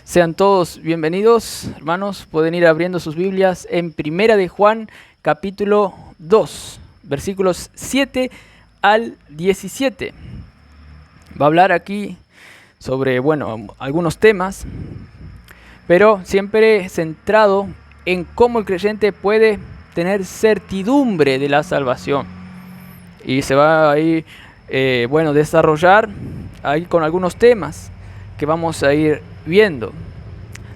Sean todos bienvenidos, hermanos. Pueden ir abriendo sus Biblias en Primera de Juan, capítulo 2, versículos 7 al 17. Va a hablar aquí sobre, algunos temas, pero siempre centrado en cómo el creyente puede tener certidumbre de la salvación. Y se va ahí, desarrollar ahí con algunos temas que vamos a ir viendo.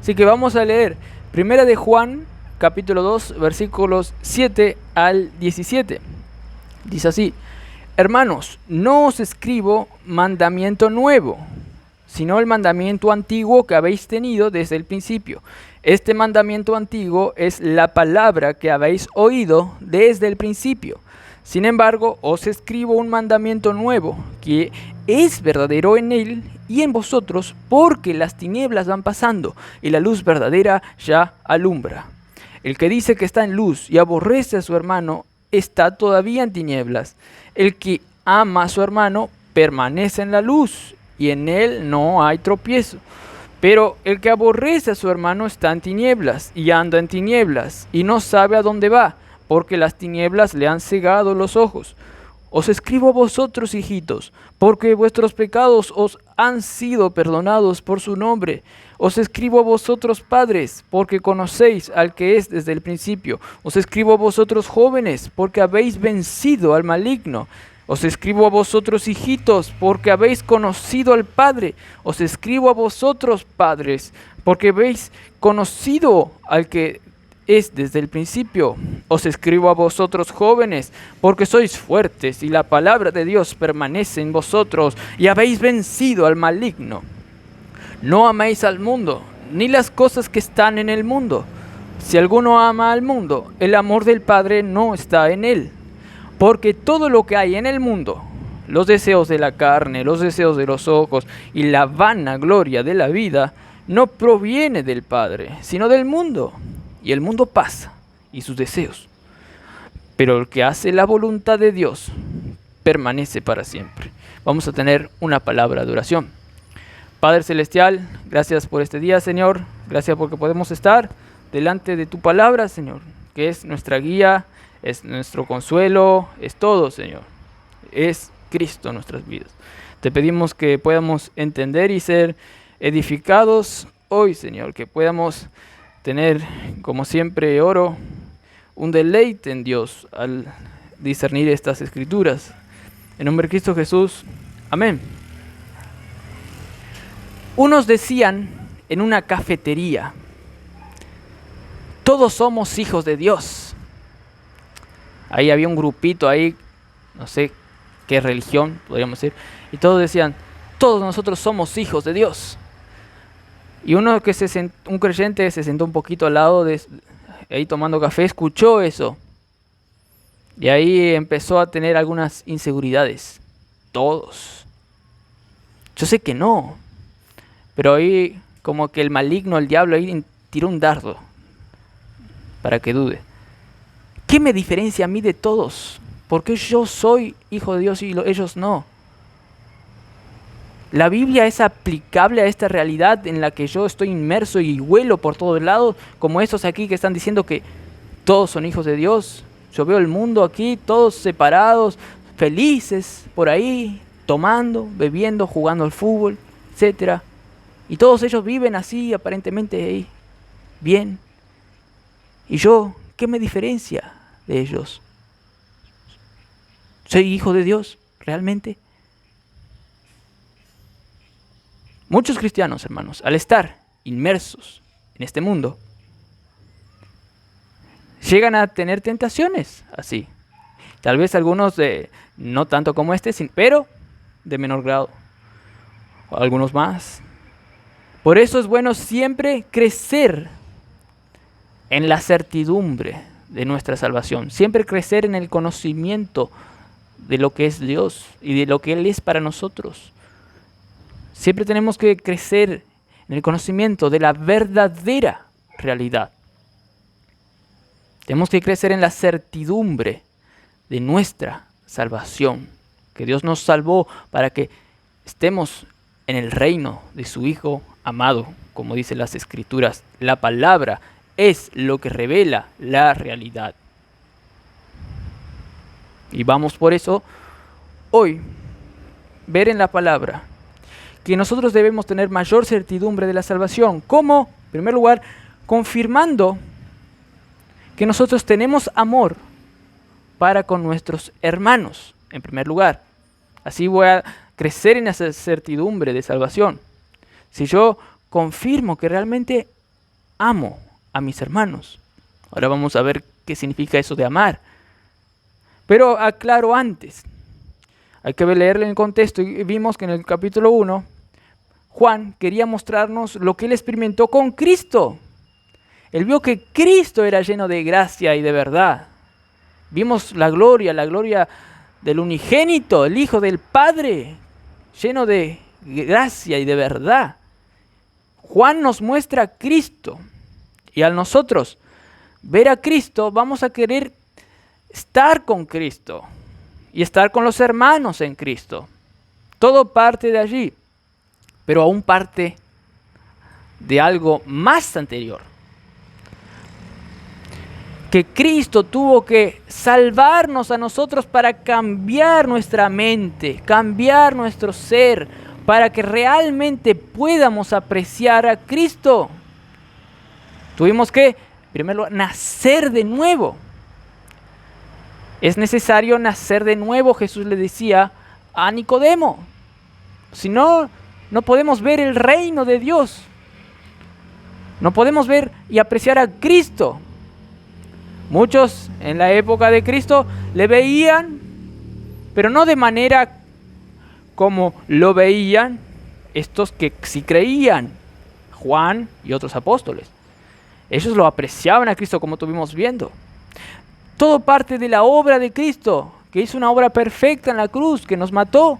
Así que vamos a leer Primera de Juan, capítulo 2, versículos 7 al 17. Dice así: Hermanos, no os escribo mandamiento nuevo, sino el mandamiento antiguo que habéis tenido desde el principio. Este mandamiento antiguo es la palabra que habéis oído desde el principio. Sin embargo, os escribo un mandamiento nuevo, que es verdadero en él y en vosotros, porque las tinieblas van pasando y la luz verdadera ya alumbra. El que dice que está en luz y aborrece a su hermano, está todavía en tinieblas. El que ama a su hermano permanece en la luz, y en él no hay tropiezo. Pero el que aborrece a su hermano está en tinieblas, y anda en tinieblas, y no sabe a dónde va, porque las tinieblas le han cegado los ojos. Os escribo a vosotros, hijitos, porque vuestros pecados os han sido perdonados por su nombre. Os escribo a vosotros, padres, porque conocéis al que es desde el principio. Os escribo a vosotros, jóvenes, porque habéis vencido al maligno. Os escribo a vosotros, hijitos, porque habéis conocido al Padre. Os escribo a vosotros, padres, porque habéis conocido al que es desde el principio. Os escribo a vosotros, jóvenes, porque sois fuertes y la palabra de Dios permanece en vosotros y habéis vencido al maligno. No améis al mundo, ni las cosas que están en el mundo. Si alguno ama al mundo, el amor del Padre no está en él. Porque todo lo que hay en el mundo, los deseos de la carne, los deseos de los ojos y la vanagloria de la vida, no proviene del Padre, sino del mundo. Y el mundo pasa, y sus deseos. Pero el que hace la voluntad de Dios permanece para siempre. Vamos a tener una palabra de oración. Padre Celestial, gracias por este día, Señor. Gracias porque podemos estar delante de tu palabra, Señor, que es nuestra guía, es nuestro consuelo, es todo, Señor. Es Cristo en nuestras vidas. Te pedimos que podamos entender y ser edificados hoy, Señor, que podamos tener, como siempre oro, un deleite en Dios al discernir estas escrituras. En nombre de Cristo Jesús, amén. Unos decían en una cafetería: todos somos hijos de Dios. Ahí había un grupito ahí, no sé qué religión podríamos decir, y todos decían: todos nosotros somos hijos de Dios. Y un creyente se sentó un poquito al lado de ahí tomando café, escuchó eso. Y ahí empezó a tener algunas inseguridades. Todos. Yo sé que no. Pero ahí como que el maligno, el diablo, ahí tiró un dardo para que dude. ¿Qué me diferencia a mí de todos? ¿Por qué yo soy hijo de Dios y ellos no? ¿La Biblia es aplicable a esta realidad en la que yo estoy inmerso y huelo por todos lados? Como estos aquí que están diciendo que todos son hijos de Dios. Yo veo el mundo aquí, todos separados, felices, por ahí, tomando, bebiendo, jugando al fútbol, etc. Y todos ellos viven así, aparentemente bien. ¿Y yo qué me diferencia de ellos? ¿Soy hijo de Dios realmente? Muchos cristianos, hermanos, al estar inmersos en este mundo, llegan a tener tentaciones así. Tal vez algunos no tanto como pero de menor grado. O algunos más. Por eso es bueno siempre crecer en la certidumbre de nuestra salvación. Siempre crecer en el conocimiento de lo que es Dios y de lo que Él es para nosotros. Siempre tenemos que crecer en el conocimiento de la verdadera realidad. Tenemos que crecer en la certidumbre de nuestra salvación. Que Dios nos salvó para que estemos en el reino de su Hijo amado, como dicen las Escrituras. La palabra es lo que revela la realidad. Y vamos por eso hoy ver en la palabra que nosotros debemos tener mayor certidumbre de la salvación. ¿Cómo? En primer lugar, confirmando que nosotros tenemos amor para con nuestros hermanos, en primer lugar. Así voy a crecer en esa certidumbre de salvación. Si yo confirmo que realmente amo a mis hermanos. Ahora vamos a ver qué significa eso de amar. Pero aclaro antes. Hay que leerle en el contexto y vimos que en el capítulo 1, Juan quería mostrarnos lo que él experimentó con Cristo. Él vio que Cristo era lleno de gracia y de verdad. Vimos la gloria del unigénito, el Hijo del Padre, lleno de gracia y de verdad. Juan nos muestra a Cristo. Y al nosotros ver a Cristo, vamos a querer estar con Cristo y estar con los hermanos en Cristo. Todo parte de allí, pero aún parte de algo más anterior. Que Cristo tuvo que salvarnos a nosotros para cambiar nuestra mente, cambiar nuestro ser, para que realmente podamos apreciar a Cristo. Tuvimos que, en primer lugar, nacer de nuevo. Es necesario nacer de nuevo, Jesús le decía a Nicodemo. Si no, no podemos ver el reino de Dios. No podemos ver y apreciar a Cristo. Muchos en la época de Cristo le veían, pero no de manera como lo veían estos que sí creían, Juan y otros apóstoles. Ellos lo apreciaban a Cristo, como estuvimos viendo. Todo parte de la obra de Cristo, que hizo una obra perfecta en la cruz, que nos mató,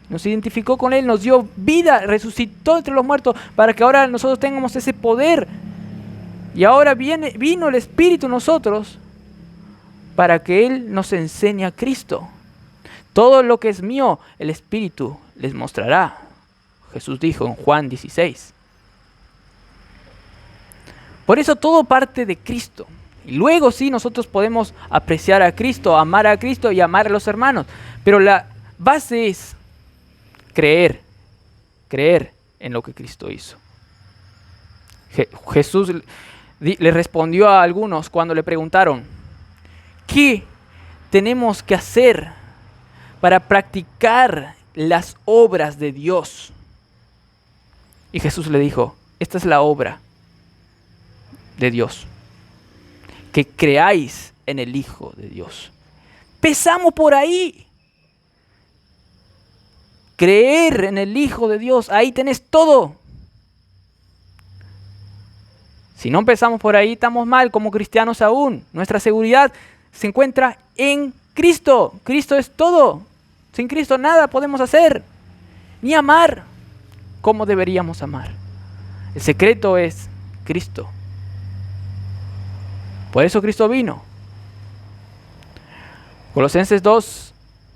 nos identificó con Él, nos dio vida, resucitó entre los muertos, para que ahora nosotros tengamos ese poder. Y ahora vino el Espíritu en nosotros, para que Él nos enseñe a Cristo. Todo lo que es mío, el Espíritu les mostrará. Jesús dijo en Juan 16. Por eso todo parte de Cristo. Y luego sí nosotros podemos apreciar a Cristo, amar a Cristo y amar a los hermanos. Pero la base es creer en lo que Cristo hizo. Jesús le respondió a algunos cuando le preguntaron, ¿qué tenemos que hacer para practicar las obras de Dios? Y Jesús le dijo, esta es la obra de Dios, que creáis en el Hijo de Dios. Empezamos por ahí. Creer en el Hijo de Dios, ahí tenés todo. Si no empezamos por ahí, estamos mal como cristianos aún. Nuestra seguridad se encuentra en Cristo. Cristo es todo. Sin Cristo nada podemos hacer, ni amar como deberíamos amar. El secreto es Cristo. Por eso Cristo vino. Colosenses 2,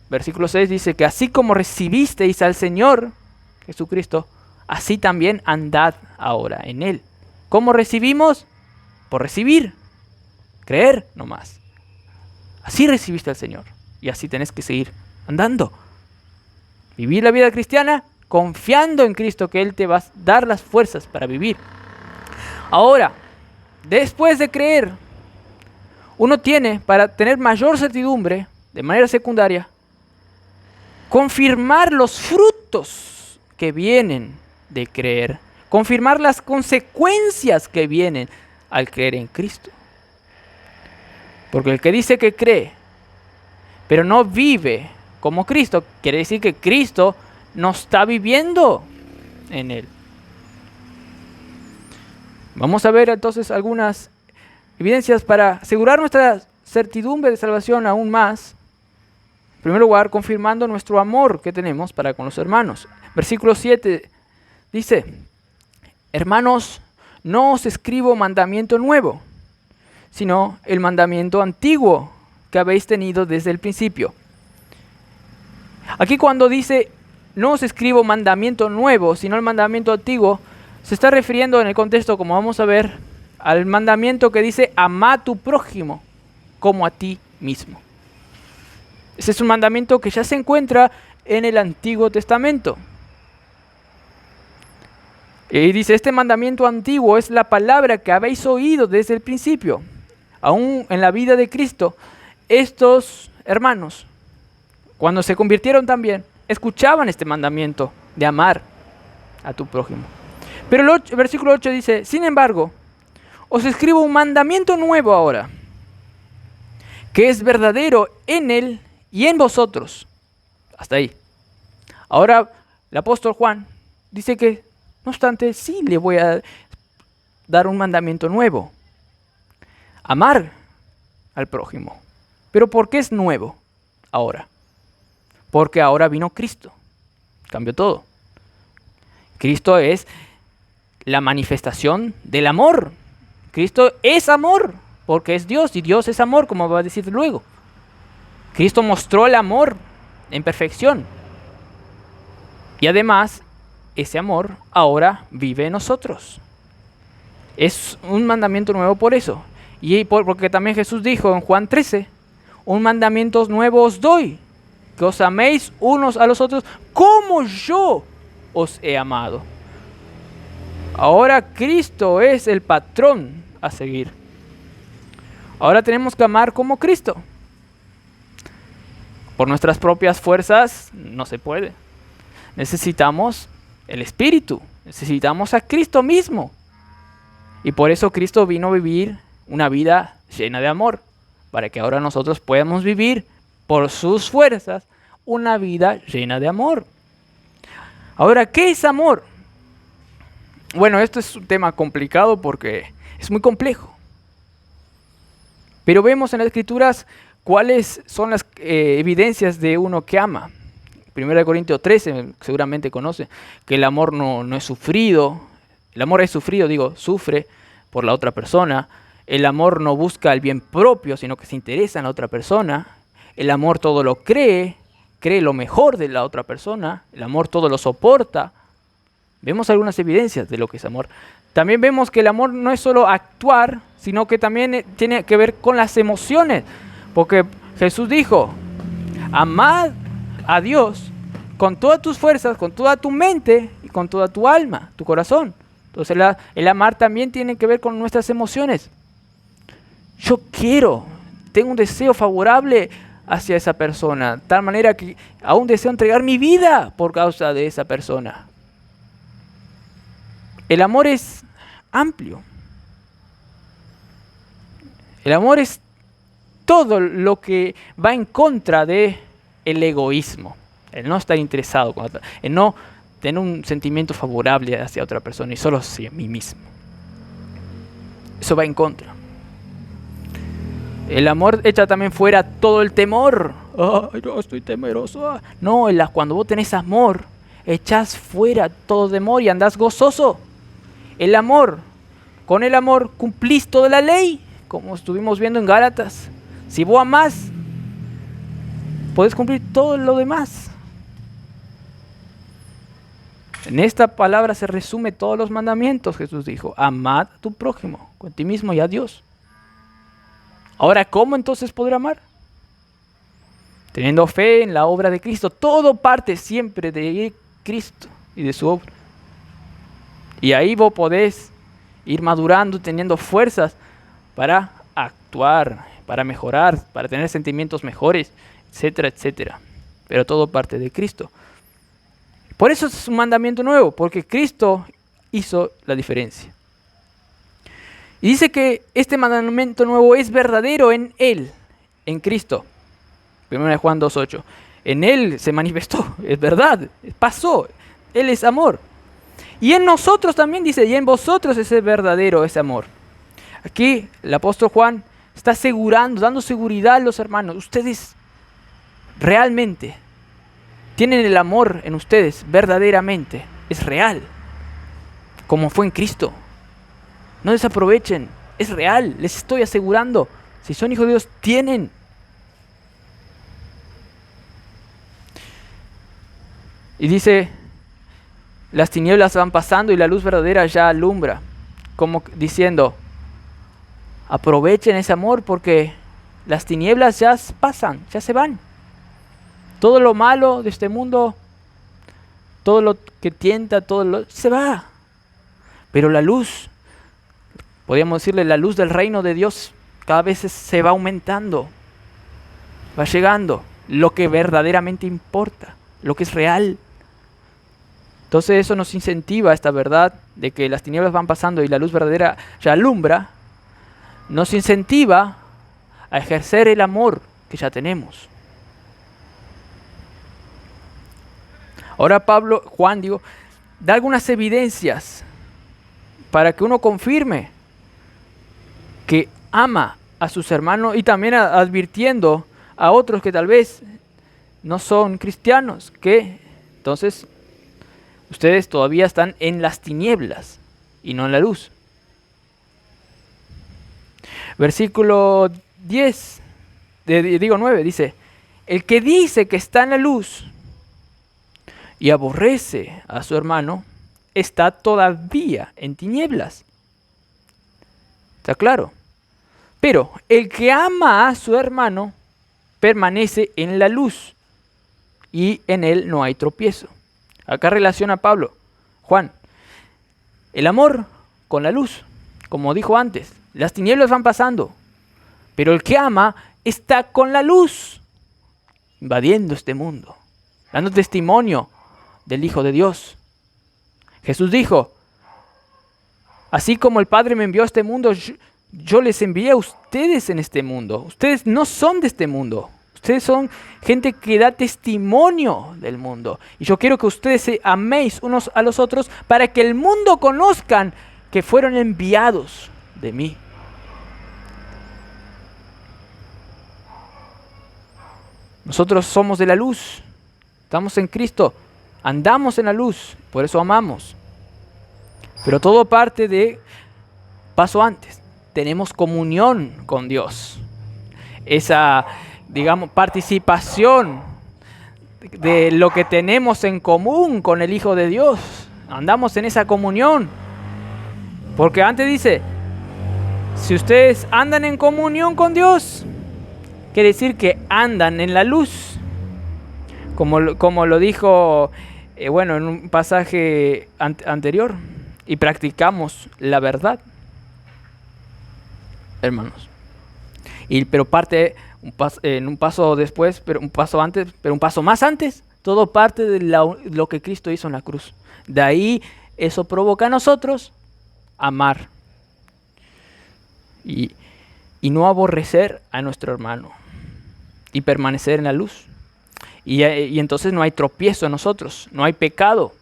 versículo 6 dice que así como recibisteis al Señor Jesucristo, así también andad ahora en Él. ¿Cómo recibimos? Por recibir, creer nomás. Así recibiste al Señor y así tenés que seguir andando. Vivir la vida cristiana confiando en Cristo, que Él te va a dar las fuerzas para vivir. Ahora, después de creer, uno tiene, para tener mayor certidumbre, de manera secundaria, confirmar los frutos que vienen de creer, confirmar las consecuencias que vienen al creer en Cristo. Porque el que dice que cree, pero no vive como Cristo, quiere decir que Cristo no está viviendo en él. Vamos a ver entonces algunas evidencias para asegurar nuestra certidumbre de salvación aún más. En primer lugar, confirmando nuestro amor que tenemos para con los hermanos. Versículo 7 dice, hermanos, no os escribo mandamiento nuevo, sino el mandamiento antiguo que habéis tenido desde el principio. Aquí cuando dice, no os escribo mandamiento nuevo, sino el mandamiento antiguo, Se está refiriendo en el contexto, como vamos a ver, al mandamiento que dice: ama a tu prójimo como a ti mismo. Ese es un mandamiento que ya se encuentra en el Antiguo Testamento. Y dice: este mandamiento antiguo es la palabra que habéis oído desde el principio. Aún en la vida de Cristo, estos hermanos, cuando se convirtieron también, escuchaban este mandamiento de amar a tu prójimo. Pero el versículo 8 dice: sin embargo, os escribo un mandamiento nuevo ahora, que es verdadero en él y en vosotros. Hasta ahí. Ahora el apóstol Juan dice que, no obstante, sí le voy a dar un mandamiento nuevo: amar al prójimo. ¿Pero por qué es nuevo ahora? Porque ahora vino Cristo. Cambió todo. Cristo es la manifestación del amor. Cristo es amor, porque es Dios, y Dios es amor, como va a decir luego. Cristo mostró el amor en perfección. Y además, ese amor ahora vive en nosotros. Es un mandamiento nuevo por eso. Y porque también Jesús dijo en Juan 13: un mandamiento nuevo os doy, que os améis unos a los otros como yo os he amado. Ahora Cristo es el patrón a seguir. Ahora tenemos que amar como Cristo. Por nuestras propias fuerzas no se puede. Necesitamos el Espíritu, necesitamos a Cristo mismo. Y por eso Cristo vino a vivir una vida llena de amor, para que ahora nosotros podamos vivir por sus fuerzas una vida llena de amor. Ahora, ¿qué es amor? Bueno, esto es un tema complicado porque es muy complejo. Pero vemos en las Escrituras cuáles son las evidencias de uno que ama. 1 Corintios 13, seguramente conoce, que el amor no es sufrido. El amor es sufrido, sufre por la otra persona. El amor no busca el bien propio, sino que se interesa en la otra persona. El amor todo lo cree lo mejor de la otra persona. El amor todo lo soporta. Vemos algunas evidencias de lo que es amor. También vemos que el amor no es solo actuar, sino que también tiene que ver con las emociones. Porque Jesús dijo: amad a Dios con todas tus fuerzas, con toda tu mente y con toda tu alma, tu corazón. Entonces el amar también tiene que ver con nuestras emociones. Yo tengo un deseo favorable hacia esa persona, tal manera que aún deseo entregar mi vida por causa de esa persona. El amor es amplio. El amor es todo lo que va en contra de el egoísmo, el no estar interesado, el no tener un sentimiento favorable hacia otra persona y solo hacia mí mismo. Eso va en contra. El amor echa también fuera todo el temor. Ay, no, estoy temeroso. No, cuando vos tenés amor, echás fuera todo temor y andás gozoso. El amor, con el amor cumplís toda la ley, como estuvimos viendo en Gálatas. Si vos amás, podés cumplir todo lo demás. En esta palabra se resume todos los mandamientos. Jesús dijo: amad a tu prójimo, con ti mismo y a Dios. Ahora, ¿cómo entonces poder amar? Teniendo fe en la obra de Cristo. Todo parte siempre de Cristo y de su obra. Y ahí vos podés ir madurando, teniendo fuerzas para actuar, para mejorar, para tener sentimientos mejores, etcétera, etcétera. Pero todo parte de Cristo. Por eso es un mandamiento nuevo, porque Cristo hizo la diferencia. Y dice que este mandamiento nuevo es verdadero en Él, en Cristo. 1 Juan 2:8. En Él se manifestó, es verdad, pasó. Él es amor. Y en nosotros también dice: y en vosotros es verdadero ese amor. Aquí el apóstol Juan está asegurando, dando seguridad a los hermanos. Ustedes realmente tienen el amor en ustedes, verdaderamente. Es real, como fue en Cristo. No desaprovechen, es real, les estoy asegurando. Si son hijos de Dios, tienen. Y dice las tinieblas van pasando y la luz verdadera ya alumbra, como diciendo, aprovechen ese amor porque las tinieblas ya pasan, ya se van. Todo lo malo de este mundo, todo lo que tienta, se va. Pero la luz, podríamos decirle la luz del reino de Dios, cada vez se va aumentando, va llegando lo que verdaderamente importa, lo que es real. Entonces eso nos incentiva, esta verdad de que las tinieblas van pasando y la luz verdadera ya alumbra, nos incentiva a ejercer el amor que ya tenemos. Ahora Juan, da algunas evidencias para que uno confirme que ama a sus hermanos y también advirtiendo a otros que tal vez no son cristianos, que entonces ustedes todavía están en las tinieblas y no en la luz. Versículo 9 dice, el que dice que está en la luz y aborrece a su hermano, está todavía en tinieblas. ¿Está claro? Pero el que ama a su hermano permanece en la luz y en él no hay tropiezo. Acá relaciona Juan, el amor con la luz. Como dijo antes, las tinieblas van pasando, pero el que ama está con la luz, invadiendo este mundo, dando testimonio del Hijo de Dios. Jesús dijo, así como el Padre me envió a este mundo, yo les envié a ustedes en este mundo. Ustedes no son de este mundo. Ustedes son gente que da testimonio del mundo. Y yo quiero que ustedes se améis unos a los otros para que el mundo conozcan que fueron enviados de mí. Nosotros somos de la luz. Estamos en Cristo. Andamos en la luz. Por eso amamos. Pero todo parte de paso antes. Tenemos comunión con Dios. Esa, participación de lo que tenemos en común con el Hijo de Dios. Andamos en esa comunión. Porque antes dice, si ustedes andan en comunión con Dios, quiere decir que andan en la luz. Como lo dijo, en un pasaje anterior. Y practicamos la verdad, hermanos. Pero parte en un paso después, pero un paso antes, pero un paso más antes, todo parte de lo que Cristo hizo en la cruz. De ahí eso provoca a nosotros amar y no aborrecer a nuestro hermano y permanecer en la luz. Y entonces no hay tropiezo en nosotros, no hay pecado.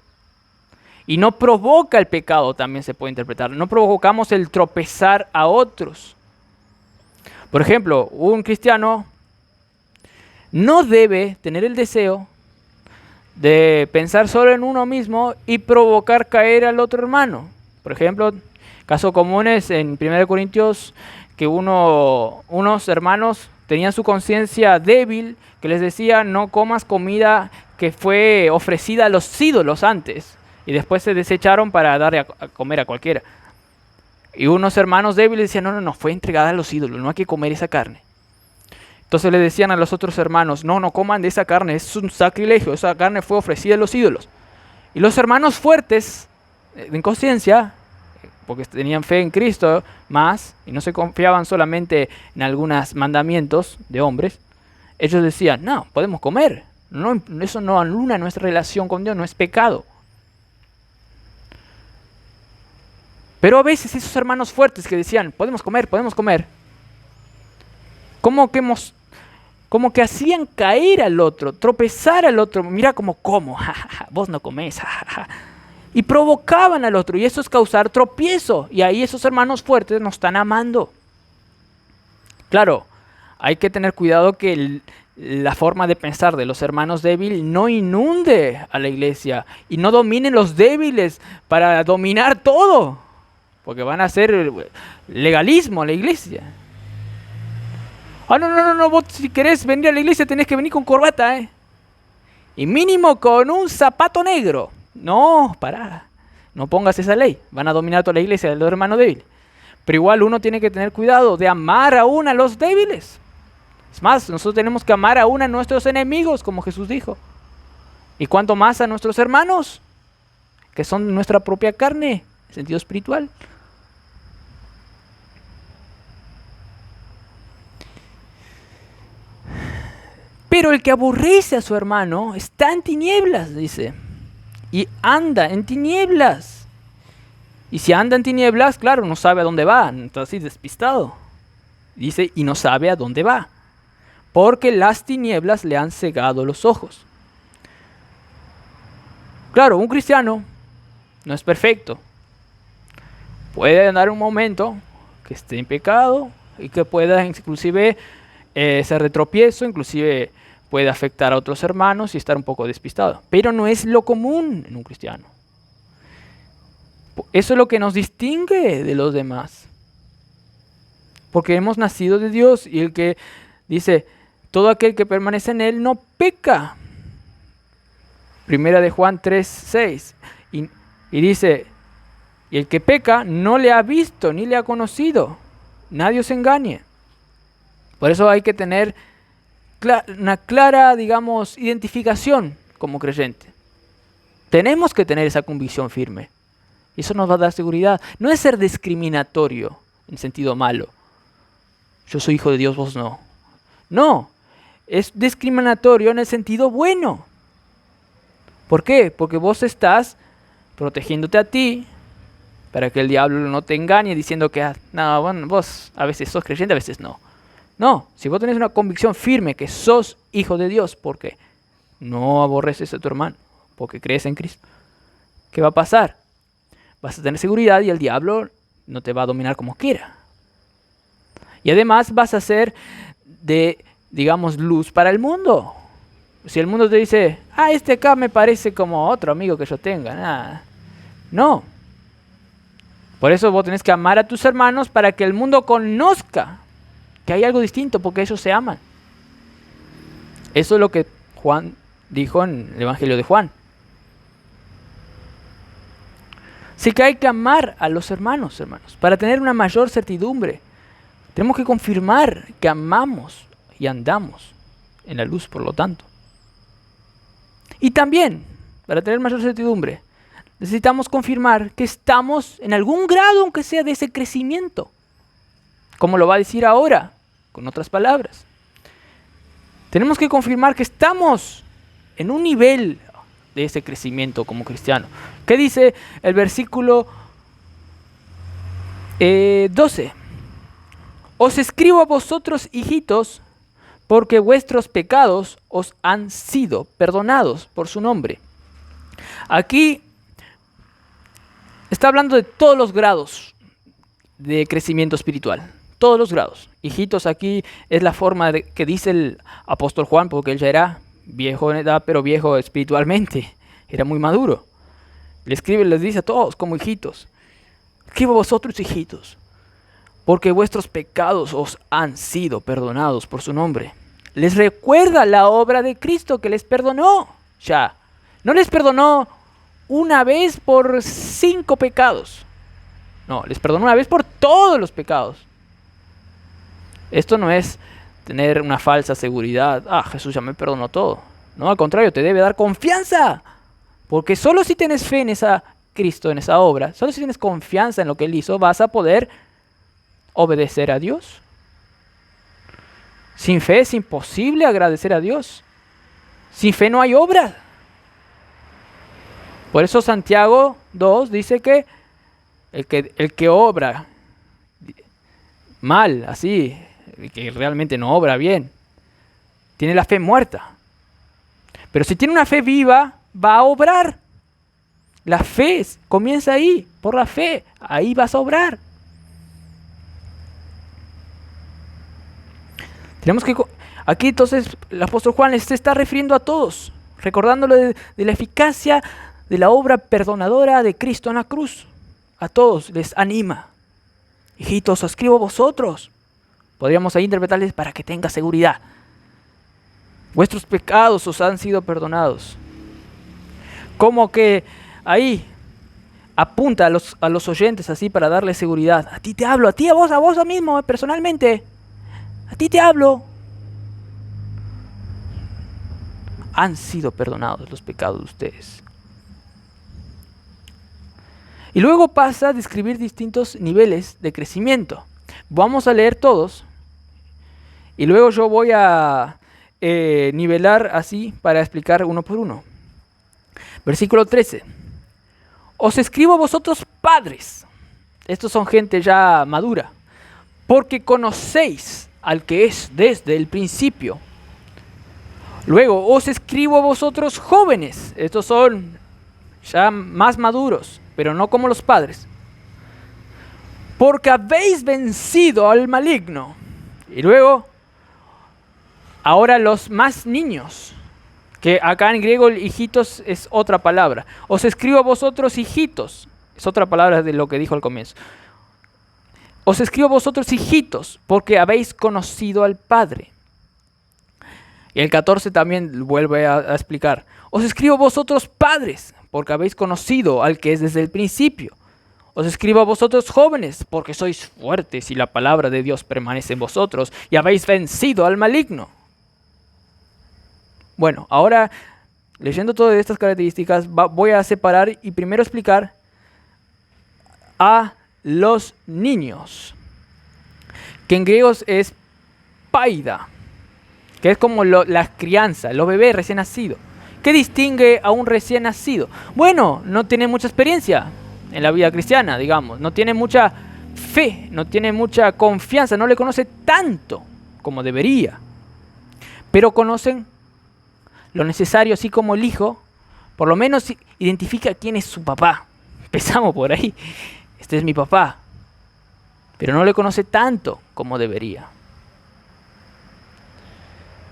Y no provoca el pecado, también se puede interpretar. No provocamos el tropezar a otros. Por ejemplo, un cristiano no debe tener el deseo de pensar solo en uno mismo y provocar caer al otro hermano. Por ejemplo, casos comunes en 1 Corintios, que unos hermanos tenían su conciencia débil, que les decía, no comas comida que fue ofrecida a los ídolos antes. Y después se desecharon para darle a comer a cualquiera. Y unos hermanos débiles decían, no, fue entregada a los ídolos, no hay que comer esa carne. Entonces le decían a los otros hermanos, no coman de esa carne, es un sacrilegio, esa carne fue ofrecida a los ídolos. Y los hermanos fuertes, en conciencia, porque tenían fe en Cristo más, y no se confiaban solamente en algunos mandamientos de hombres, ellos decían, no, podemos comer, eso no anula nuestra relación con Dios, no es pecado. Pero a veces esos hermanos fuertes que decían, podemos comer, como que hacían caer al otro, tropezar al otro, mira como, vos no comés, y provocaban al otro, y eso es causar tropiezo, y ahí esos hermanos fuertes nos están amando. Claro, hay que tener cuidado que la forma de pensar de los hermanos débiles no inunde a la iglesia, y no dominen los débiles para dominar todo. Porque van a hacer legalismo a la iglesia. No, vos si querés venir a la iglesia tenés que venir con corbata, Y mínimo con un zapato negro. No, pará. No pongas esa ley. Van a dominar toda la iglesia de los hermanos débiles. Pero igual uno tiene que tener cuidado de amar aún a los débiles. Es más, nosotros tenemos que amar aún a nuestros enemigos, como Jesús dijo. Y cuanto más a nuestros hermanos, que son nuestra propia carne, en sentido espiritual. Pero el que aborrece a su hermano está en tinieblas, dice. Y anda en tinieblas. Y si anda en tinieblas, claro, no sabe a dónde va. Está así despistado. Dice, y no sabe a dónde va. Porque las tinieblas le han cegado los ojos. Claro, un cristiano no es perfecto. Puede andar un momento que esté en pecado y que pueda inclusive ser de tropiezo, inclusive puede afectar a otros hermanos y estar un poco despistado. Pero no es lo común en un cristiano. Eso es lo que nos distingue de los demás. Porque hemos nacido de Dios y el que dice, todo aquel que permanece en Él no peca. Primera de Juan 3:6. Y dice, y el que peca no le ha visto ni le ha conocido. Nadie os engañe. Por eso hay que tener una clara, digamos, identificación como creyente. Tenemos que tener esa convicción firme. Y eso nos va a dar seguridad. No es ser discriminatorio en sentido malo. Yo soy hijo de Dios, vos no. No, es discriminatorio en el sentido bueno. ¿Por qué? Porque vos estás protegiéndote a ti para que el diablo no te engañe diciendo que no, bueno, vos a veces sos creyente, a veces no. No, si vos tenés una convicción firme que sos hijo de Dios, porque no aborreces a tu hermano, porque crees en Cristo, ¿qué va a pasar? Vas a tener seguridad y el diablo no te va a dominar como quiera. Y además vas a ser de, digamos, luz para el mundo. Si el mundo te dice, este acá me parece como otro amigo que yo tenga. Nada. No. Por eso vos tenés que amar a tus hermanos para que el mundo conozca que hay algo distinto, porque ellos se aman. Eso es lo que Juan dijo en el Evangelio de Juan. Así que hay que amar a los hermanos, para tener una mayor certidumbre. Tenemos que confirmar que amamos y andamos en la luz, por lo tanto. Y también, para tener mayor certidumbre, necesitamos confirmar que estamos en algún grado, aunque sea de ese crecimiento. Como lo va a decir ahora, con otras palabras. Tenemos que confirmar que estamos en un nivel de ese crecimiento como cristiano. ¿Qué dice el versículo 12? Os escribo a vosotros, hijitos, porque vuestros pecados os han sido perdonados por su nombre. Aquí está hablando de todos los grados de crecimiento espiritual. Todos los grados. Hijitos aquí es la forma que dice el apóstol Juan, porque él ya era viejo en edad, pero viejo espiritualmente. Era muy maduro. Le escribe, les dice a todos como hijitos. Escribo a vosotros, hijitos, porque vuestros pecados os han sido perdonados por su nombre. Les recuerda la obra de Cristo que les perdonó. Ya. No les perdonó una vez por 5 pecados. No, les perdonó una vez por todos los pecados. Esto no es tener una falsa seguridad. Jesús ya me perdonó todo. No, al contrario, te debe dar confianza. Porque solo si tienes fe en Cristo, en esa obra, solo si tienes confianza en lo que Él hizo, vas a poder obedecer a Dios. Sin fe es imposible agradecer a Dios. Sin fe no hay obra. Por eso Santiago 2 dice que el que obra mal, así, el que realmente no obra bien, tiene la fe muerta. Pero si tiene una fe viva, va a obrar. La fe comienza ahí, por la fe. Ahí vas a obrar. Tenemos que... Aquí entonces el apóstol Juan se está refiriendo a todos, recordándole de la eficacia de la obra perdonadora de Cristo en la cruz. A todos les anima. Hijitos, os escribo a vosotros. Podríamos ahí interpretarles para que tenga seguridad. Vuestros pecados os han sido perdonados. Como que ahí apunta a los oyentes así para darles seguridad. A ti te hablo, a ti, a vos mismo, personalmente. A ti te hablo. Han sido perdonados los pecados de ustedes. Y luego pasa a describir distintos niveles de crecimiento. Vamos a leer todos. Y luego yo voy a nivelar así para explicar uno por uno. Versículo 13. Os escribo a vosotros padres. Estos son gente ya madura. Porque conocéis al que es desde el principio. Luego, os escribo a vosotros jóvenes. Estos son ya más maduros, pero no como los padres. Porque habéis vencido al maligno. Y luego, ahora los más niños, que acá en griego hijitos es otra palabra. Os escribo a vosotros hijitos. Es otra palabra de lo que dijo al comienzo. Os escribo a vosotros hijitos, porque habéis conocido al Padre. Y el 14 también vuelve a explicar. Os escribo a vosotros padres, porque habéis conocido al que es desde el principio. Os escribo a vosotros jóvenes, porque sois fuertes y la palabra de Dios permanece en vosotros y habéis vencido al maligno. Bueno, ahora leyendo todas estas características voy a separar y primero explicar a los niños, que en griego es paida, que es como la crianza, los bebés recién nacidos. ¿Qué distingue a un recién nacido? Bueno, no tiene mucha experiencia en la vida cristiana, digamos. No tiene mucha fe, no tiene mucha confianza, no le conoce tanto como debería. Pero conocen lo necesario, así como el hijo, por lo menos identifica quién es su papá. Empezamos por ahí. Este es mi papá. Pero no le conoce tanto como debería.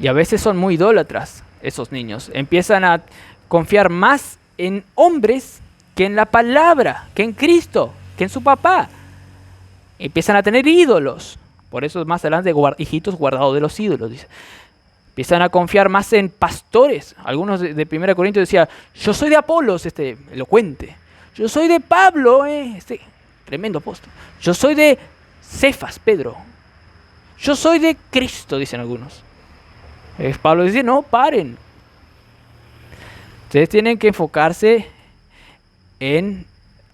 Y a veces son muy idólatras esos niños. Empiezan a confiar más en hombres que en la palabra, que en Cristo, que en su papá. Empiezan a tener ídolos. Por eso más adelante, hijitos guardados de los ídolos, dice. Empiezan a confiar más en pastores. Algunos de 1 Corintios decían, yo soy de Apolos, elocuente. Yo soy de Pablo, tremendo apóstol. Yo soy de Cefas, Pedro. Yo soy de Cristo, dicen algunos. Pablo dice, no, paren. Ustedes tienen que enfocarse en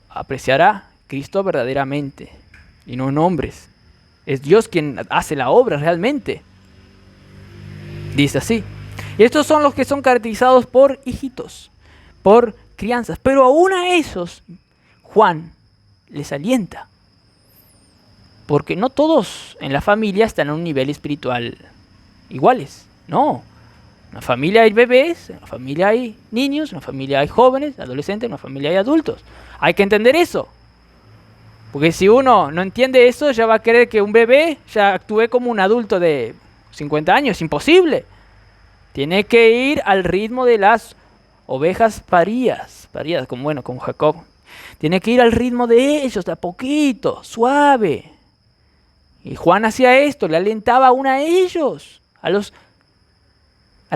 apreciar a Cristo verdaderamente y no en hombres. Es Dios quien hace la obra realmente. Dice así. Y estos son los que son caracterizados por hijitos, por crianzas. Pero aún a esos, Juan les alienta. Porque no todos en la familia están a un nivel espiritual iguales. No, en una familia hay bebés, en una familia hay niños, en una familia hay jóvenes, adolescentes, en una familia hay adultos. Hay que entender eso. Porque si uno no entiende eso, ya va a querer que un bebé ya actúe como un adulto de 50 años. Es imposible. Tiene que ir al ritmo de las ovejas paridas como Jacob. Tiene que ir al ritmo de ellos, de a poquito, suave. Y Juan hacía esto, le alentaba aún a ellos, a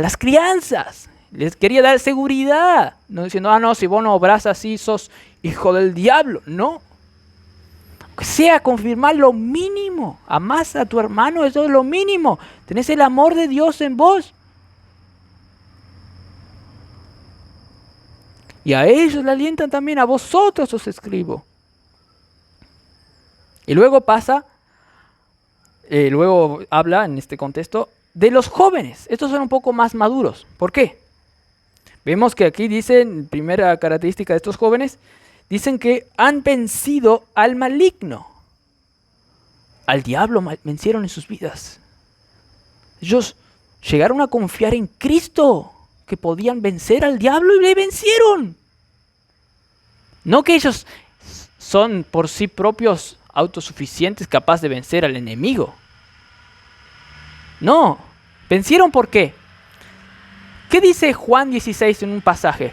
las crianzas, les quería dar seguridad, no diciendo, no, si vos no obrás así, sos hijo del diablo, no. Que sea confirmar lo mínimo, amás a tu hermano, eso es lo mínimo, tenés el amor de Dios en vos. Y a ellos le alientan también, a vosotros os escribo. Y luego luego habla en este contexto de los jóvenes. Estos son un poco más maduros. ¿Por qué? Vemos que aquí dicen, primera característica de estos jóvenes, dicen que han vencido al maligno. Al diablo vencieron en sus vidas. Ellos llegaron a confiar en Cristo, que podían vencer al diablo y le vencieron. No que ellos son por sí propios autosuficientes, capaces de vencer al enemigo. No, vencieron ¿por qué? ¿Qué dice Juan 16 en un pasaje?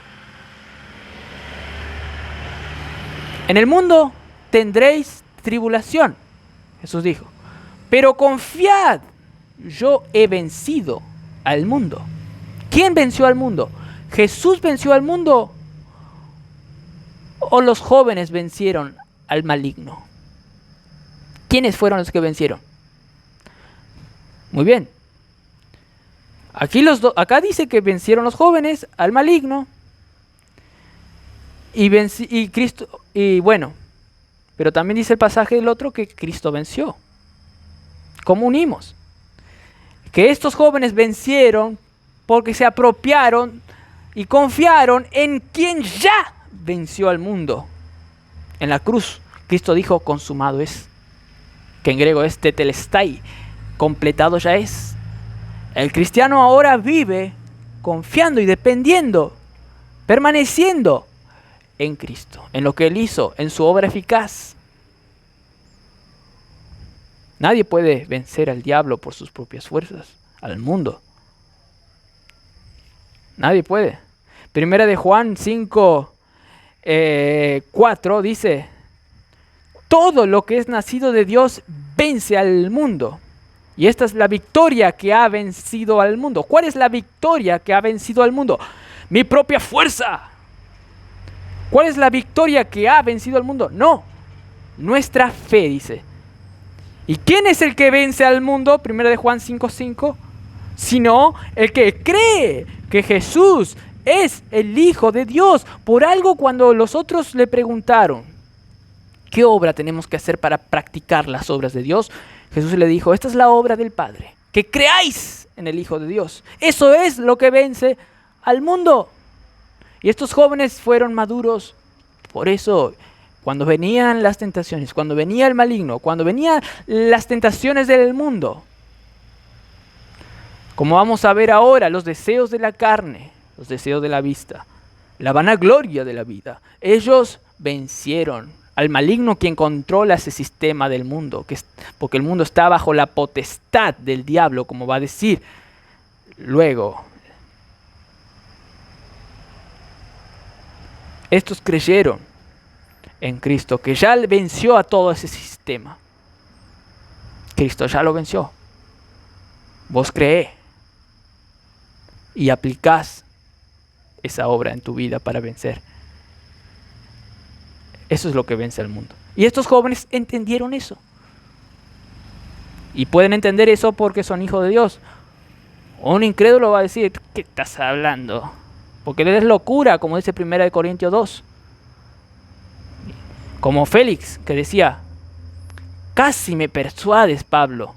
En el mundo tendréis tribulación, Jesús dijo, pero confiad, yo he vencido al mundo. ¿Quién venció al mundo? ¿Jesús venció al mundo o los jóvenes vencieron al maligno? ¿Quiénes fueron los que vencieron? Muy bien. Acá dice que vencieron los jóvenes al maligno. Y Cristo, y bueno, pero también dice el pasaje del otro que Cristo venció. ¿Cómo unimos? Que estos jóvenes vencieron porque se apropiaron y confiaron en quien ya venció al mundo. En la cruz, Cristo dijo, consumado es. Que en griego es tetelestai, completado ya es. El cristiano ahora vive confiando y dependiendo, permaneciendo en Cristo, en lo que Él hizo, en su obra eficaz. Nadie puede vencer al diablo por sus propias fuerzas, al mundo. Nadie puede. Primera de Juan 5, 4 dice, todo lo que es nacido de Dios vence al mundo. Y esta es la victoria que ha vencido al mundo. ¿Cuál es la victoria que ha vencido al mundo? Mi propia fuerza. ¿Cuál es la victoria que ha vencido al mundo? No, nuestra fe, dice. ¿Y quién es el que vence al mundo? Primera de Juan 5:5. Sino el que cree que Jesús es el Hijo de Dios. Por algo, cuando los otros le preguntaron, ¿qué obra tenemos que hacer para practicar las obras de Dios? Jesús le dijo, esta es la obra del Padre, que creáis en el Hijo de Dios. Eso es lo que vence al mundo. Y estos jóvenes fueron maduros. Por eso, cuando venían las tentaciones, cuando venía el maligno, cuando venían las tentaciones del mundo, como vamos a ver ahora, los deseos de la carne, los deseos de la vista, la vanagloria de la vida, ellos vencieron al maligno quien controla ese sistema del mundo, porque el mundo está bajo la potestad del diablo, como va a decir luego. Estos creyeron en Cristo, que ya venció a todo ese sistema. Cristo ya lo venció. Vos creé y aplicás esa obra en tu vida para vencer. Eso es lo que vence al mundo. Y estos jóvenes entendieron eso. Y pueden entender eso porque son hijos de Dios. Un incrédulo va a decir, ¿qué estás hablando? Porque es locura, como dice 1 Corintios 2. Como Félix, que decía, casi me persuades, Pablo.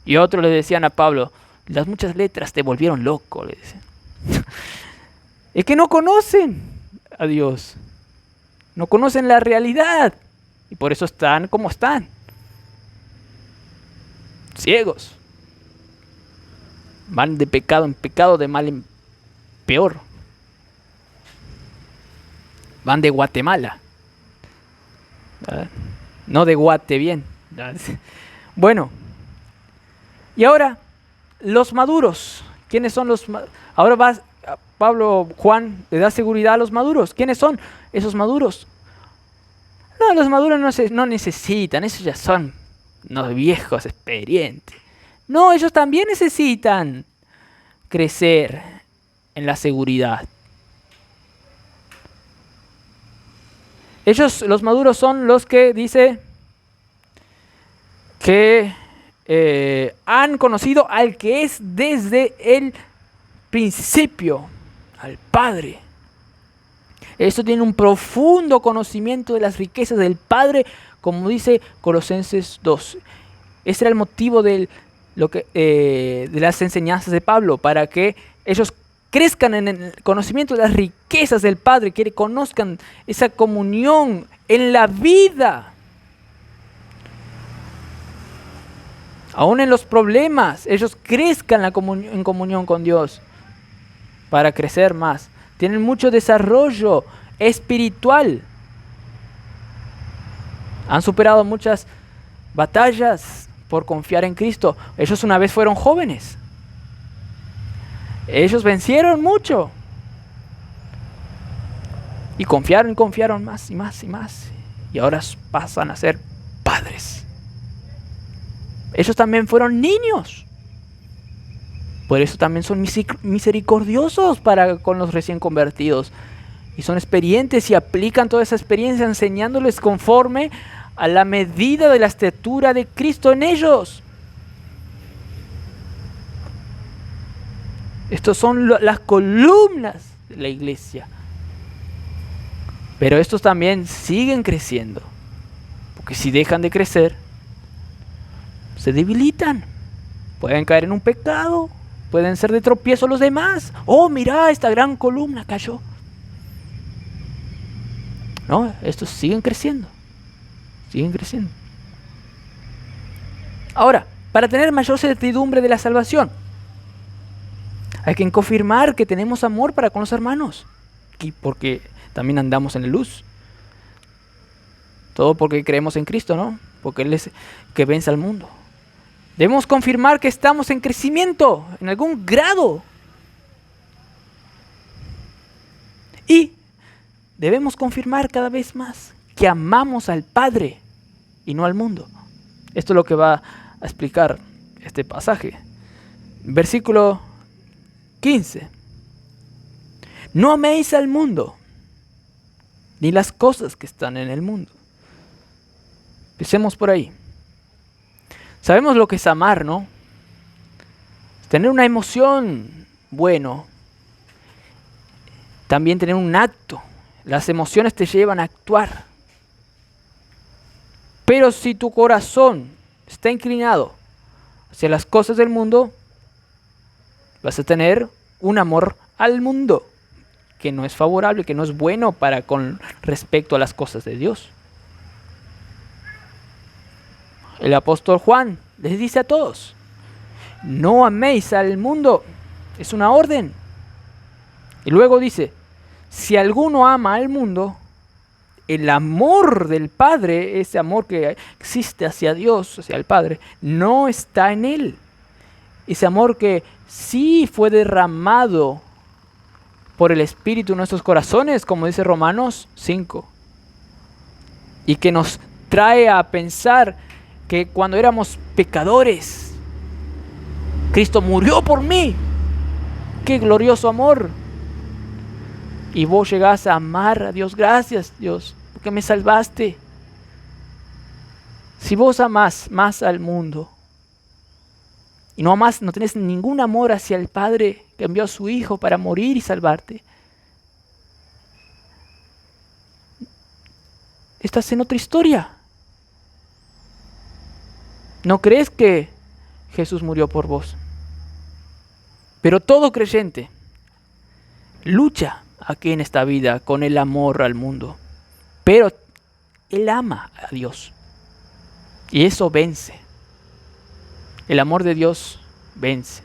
Y otros le decían a Pablo, las muchas letras te volvieron loco, le dicen. Es que no conocen a Dios. No conocen la realidad. Y por eso están como están. Ciegos. Van de pecado en pecado, de mal en peor. Van de Guatemala. ¿Verdad? No de Guate bien. ¿Verdad? Bueno. Y ahora, los maduros. ¿Quiénes son los maduros? Ahora Juan le da seguridad a los maduros. ¿Quiénes son esos maduros? No, los maduros no necesitan, esos ya son unos viejos experientes. No, ellos también necesitan crecer en la seguridad. Los maduros son los que dice que han conocido al que es desde el principio, al Padre. Esto tiene un profundo conocimiento de las riquezas del Padre, como dice Colosenses 2. Ese era el motivo de las enseñanzas de Pablo, para que ellos crezcan en el conocimiento de las riquezas del Padre, que conozcan esa comunión en la vida. Aún en los problemas, ellos crezcan en comunión con Dios para crecer más. Tienen mucho desarrollo espiritual. Han superado muchas batallas por confiar en Cristo. Ellos una vez fueron jóvenes. Ellos vencieron mucho. Y confiaron más y más y más. Y ahora pasan a ser padres. Ellos también fueron niños. Por eso también son misericordiosos con los recién convertidos. Y son experientes y aplican toda esa experiencia enseñándoles conforme a la medida de la estatura de Cristo en ellos. Estos son las columnas de la iglesia. Pero estos también siguen creciendo. Porque si dejan de crecer, se debilitan. Pueden caer en un pecado. Pueden ser de tropiezo los demás. Oh, mira, esta gran columna cayó. No, estos siguen creciendo. Siguen creciendo. Ahora, para tener mayor certidumbre de la salvación, hay que confirmar que tenemos amor para con los hermanos. Y porque también andamos en la luz. Todo porque creemos en Cristo, ¿no? Porque Él es que vence al mundo. Debemos confirmar que estamos en crecimiento, en algún grado. Y debemos confirmar cada vez más que amamos al Padre y no al mundo. Esto es lo que va a explicar este pasaje. Versículo 15. No améis al mundo, ni las cosas que están en el mundo. Empecemos por ahí. Sabemos lo que es amar, ¿no? Tener una emoción, bueno. También tener un acto. Las emociones te llevan a actuar. Pero si tu corazón está inclinado hacia las cosas del mundo, vas a tener un amor al mundo que no es favorable, que no es bueno para con respecto a las cosas de Dios. El apóstol Juan les dice a todos: no améis al mundo, es una orden. Y luego dice: si alguno ama al mundo, el amor del Padre, ese amor que existe hacia Dios, hacia el Padre, no está en él. Ese amor que sí fue derramado por el Espíritu en nuestros corazones, como dice Romanos 5. Y que nos trae a pensar que cuando éramos pecadores, Cristo murió por mí. ¡Qué glorioso amor! Y vos llegás a amar a Dios. Gracias, Dios, porque me salvaste. Si vos amás más al mundo y no amás, no tenés ningún amor hacia el Padre que envió a su Hijo para morir y salvarte, estás en otra historia. ¿No crees que Jesús murió por vos? Pero todo creyente lucha aquí en esta vida con el amor al mundo. Pero él ama a Dios. Y eso vence. El amor de Dios vence.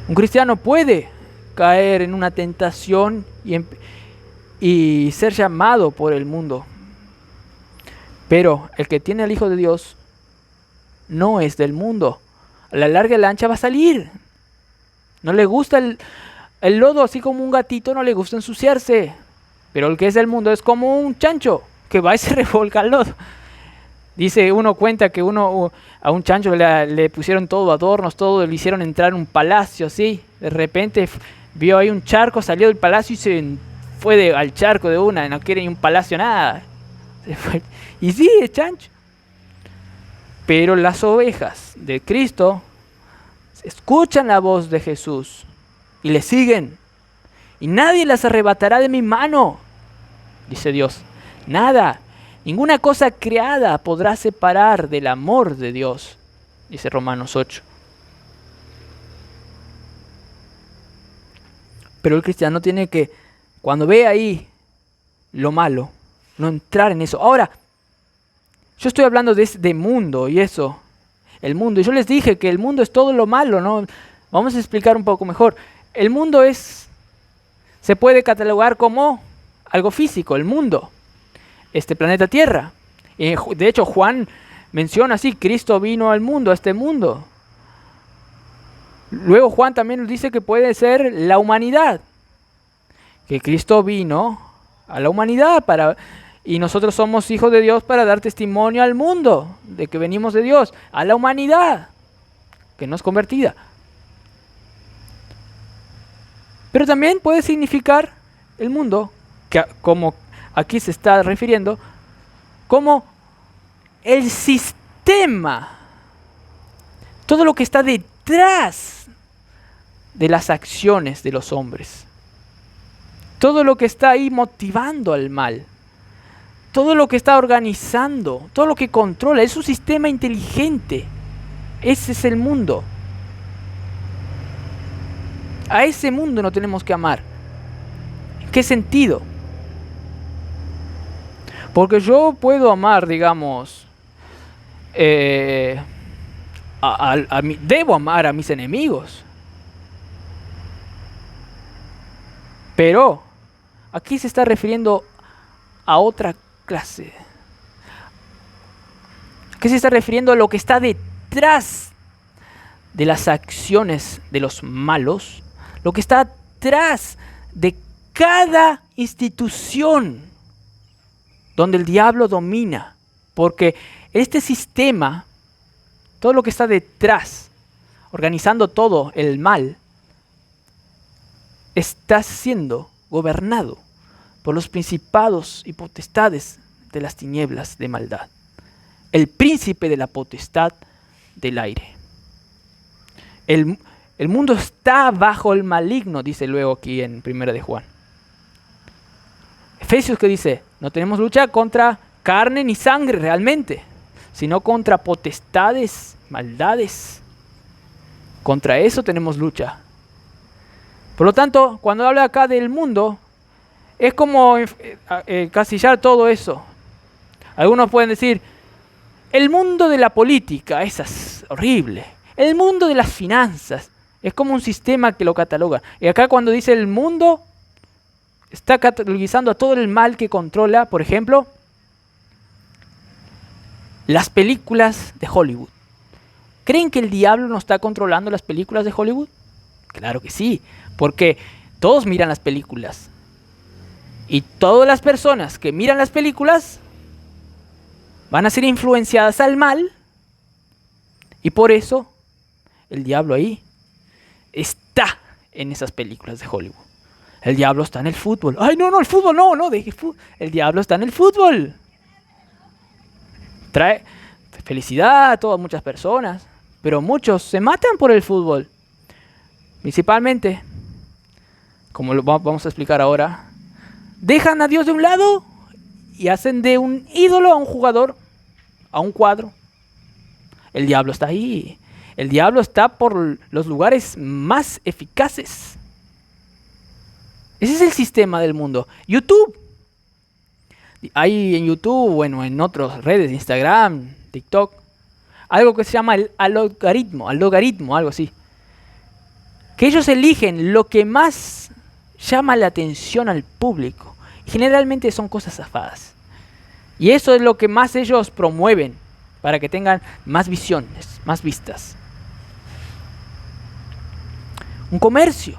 Un cristiano puede caer en una tentación y ser llamado por el mundo. Pero el que tiene al Hijo de Dios no es del mundo. A la larga y a la ancha va a salir. No le gusta el lodo, así como un gatito no le gusta ensuciarse. Pero el que es del mundo es como un chancho que va y se revolca al lodo. Dice, uno cuenta que a un chancho le pusieron todo, adornos, todo, le hicieron entrar en un palacio, así. De repente vio ahí un charco, salió del palacio y se fue al charco de una, no quiere ni un palacio, nada. Se fue. Y sí, es chancho. Pero las ovejas de Cristo escuchan la voz de Jesús y le siguen. Y nadie las arrebatará de mi mano, dice Dios. Nada, ninguna cosa creada podrá separar del amor de Dios, dice Romanos 8. Pero el cristiano tiene que, cuando ve ahí lo malo, no entrar en eso. Ahora, yo estoy hablando de mundo y eso. El mundo. Y yo les dije que el mundo es todo lo malo, ¿no? Vamos a explicar un poco mejor. El mundo se puede catalogar como algo físico, el mundo. Este planeta Tierra. De hecho, Juan menciona así, Cristo vino al mundo, a este mundo. Luego Juan también nos dice que puede ser la humanidad. Que Cristo vino a la humanidad y nosotros somos hijos de Dios para dar testimonio al mundo de que venimos de Dios, a la humanidad que no es convertida. Pero también puede significar el mundo, que como aquí se está refiriendo, como el sistema, todo lo que está detrás de las acciones de los hombres, todo lo que está ahí motivando al mal, todo lo que está organizando, todo lo que controla, es un sistema inteligente. Ese es el mundo. A ese mundo no tenemos que amar. ¿En qué sentido? Porque yo puedo amar, digamos, debo amar a mis enemigos. Pero aquí se está refiriendo a otra clase. Aquí se está refiriendo a lo que está detrás de las acciones de los malos, lo que está atrás de cada institución donde el diablo domina. Porque este sistema, todo lo que está detrás, organizando todo el mal, está siendo gobernado por los principados y potestades de las tinieblas de maldad. El príncipe de la potestad del aire. El mundo está bajo el maligno, dice luego aquí en 1 de Juan. Efesios, que dice, no tenemos lucha contra carne ni sangre realmente, sino contra potestades, maldades. Contra eso tenemos lucha. Por lo tanto, cuando habla acá del mundo, es como encasillar todo eso. Algunos pueden decir, el mundo de la política, esa es horrible. El mundo de las finanzas, es como un sistema que lo cataloga. Y acá cuando dice el mundo, está catalogizando a todo el mal que controla, por ejemplo, las películas de Hollywood. ¿Creen que el diablo no está controlando las películas de Hollywood? Claro que sí, porque todos miran las películas. Y todas las personas que miran las películas van a ser influenciadas al mal. Y por eso el diablo ahí está en esas películas de Hollywood. El diablo está en el fútbol. ¡Ay, no, el fútbol no! El diablo está en el fútbol. Trae felicidad a todas muchas personas, pero muchos se matan por el fútbol. Principalmente, como lo vamos a explicar ahora, dejan a Dios de un lado y hacen de un ídolo a un jugador, a un cuadro. El diablo está ahí. El diablo está por los lugares más eficaces. Ese es el sistema del mundo. YouTube. Hay en YouTube, bueno, en otras redes, Instagram, TikTok, algo que se llama el algoritmo, algo así. Que ellos eligen lo que más llama la atención al público. Y generalmente son cosas zafadas. Y eso es lo que más ellos promueven para que tengan más visiones, más vistas. Un comercio.